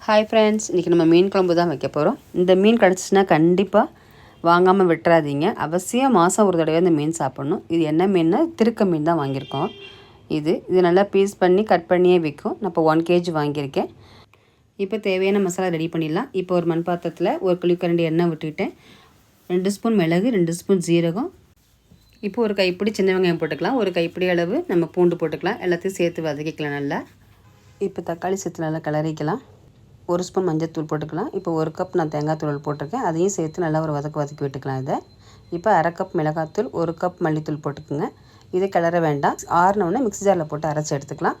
Hi friends, இன்றைக்கி நம்ம மீன் குழம்பு தான் வைக்க போகிறோம். இந்த மீன் கிடச்சிச்சின்னா கண்டிப்பாக வாங்காமல் விட்டுறாதீங்க. அவசியம் மாதம் ஒரு தடவை இந்த மீன் சாப்பிட்ணும். இது என்ன மீன்னா திருக்க மீன் தான் வாங்கியிருக்கோம். இது நல்லா பீஸ் பண்ணி கட் பண்ணியே விற்கும். நான் இப்போ 1 kg வாங்கியிருக்கேன். இப்போ தேவையான மசாலா ரெடி பண்ணிடலாம். இப்போ ஒரு மண் பாத்திரத்தில் ஒரு குழிக்கரண்டி எண்ணெய் விட்டுக்கிட்டேன். 2 ஸ்பூன் மிளகு, 2 ஸ்பூன் ஜீரகம், இப்போ ஒரு கைப்பிடி சின்ன வெங்காயம் போட்டுக்கலாம். ஒரு கைப்பிடி அளவு நம்ம பூண்டு போட்டுக்கலாம். எல்லாத்தையும் சேர்த்து வதக்கிக்கலாம் நல்லா. இப்போ தக்காளி சேர்த்து நல்லா கிளறிக்கலாம். 1 ஸ்பூன் மஞ்சள் போட்டுக்கலாம். இப்போ 1 கப் நான் தேங்காய் தூள் போட்டிருக்கேன். அதையும் சேர்த்து நல்லா ஒரு வதக்கி விட்டுக்கலாம். இதை இப்போ 1/2 கப் மிளகாத்தூள், 1 கப் மல்லித்தூள் போட்டுக்குங்க. இதை கிளற வேண்டாம். ஆறினோடனே மிக்ஸி ஜாரில் போட்டு அரைச்சி எடுத்துக்கலாம்.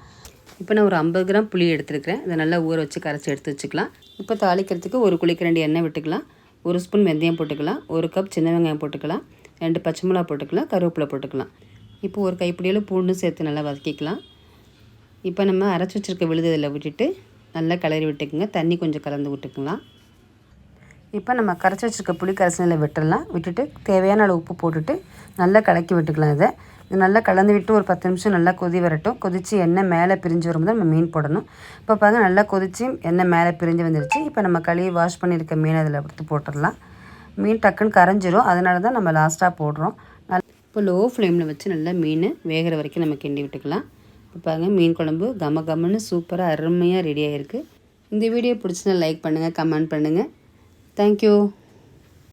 இப்போ நான் ஒரு 50 கிராம் புளி எடுத்துருக்கிறேன். அதை நல்லா ஊற வச்சு கரைச்சி எடுத்து வச்சுக்கலாம். இப்போ தாளிக்கிறதுக்கு ஒரு குழிக்கரண்டி எண்ணெய் விட்டுக்கலாம். 1 ஸ்பூன் வெந்தயம் போட்டுக்கலாம். 1 கப் சின்ன வெங்காயம் போட்டுக்கலாம். 2 பச்சை மிளகா போட்டுக்கலாம். கருவேப்பிலை போட்டுக்கலாம். இப்போ ஒரு கைப்பிடியில் பூண்டு சேர்த்து நல்லா வதக்கிக்கலாம். இப்போ நம்ம அரைச்சி வச்சுருக்க விழுது இதில் விட்டுட்டு நல்லா கிளறி விட்டுக்குங்க. தண்ணி கொஞ்சம் கலந்து விட்டுக்கலாம். இப்போ நம்ம கரைச்சி வச்சுருக்க புளி கரைசலில் விட்டுடலாம். விட்டுட்டு தேவையான அளவு உப்பு போட்டுட்டு நல்லா கலக்கி விட்டுக்கலாம். இது நல்லா கலந்து விட்டு ஒரு 10 நிமிஷம் நல்லா கொதி வரட்டும். கொதித்து எண்ணெய் மேலே பிரிஞ்சு வரும்போது நம்ம மீன் போடணும். இப்போ பாருங்க, நல்லா கொதித்து எண்ணெய் மேலே பிரிஞ்சு வந்துடுச்சு. இப்போ நம்ம கழுவி வாஷ் பண்ணியிருக்க மீன் அதில் எடுத்து போட்டுடலாம். மீன் டக்குன்னு கரைஞ்சிரும். அதனால தான் நம்ம லாஸ்ட்டாக போடுறோம். இப்போ லோ ஃப்ளேமில் வச்சு நல்லா மீன் வேகிற வரைக்கும் நம்ம கிண்டி விட்டுக்கலாம். இப்போ பாருங்கள், மீன் குழம்பு கமன்னு சூப்பராக அருமையாக ரெடி ஆகிருக்கு. இந்த வீடியோ பிடிச்சினா லைக் பண்ணுங்கள், கமெண்ட் பண்ணுங்கள். தேங்க்யூ.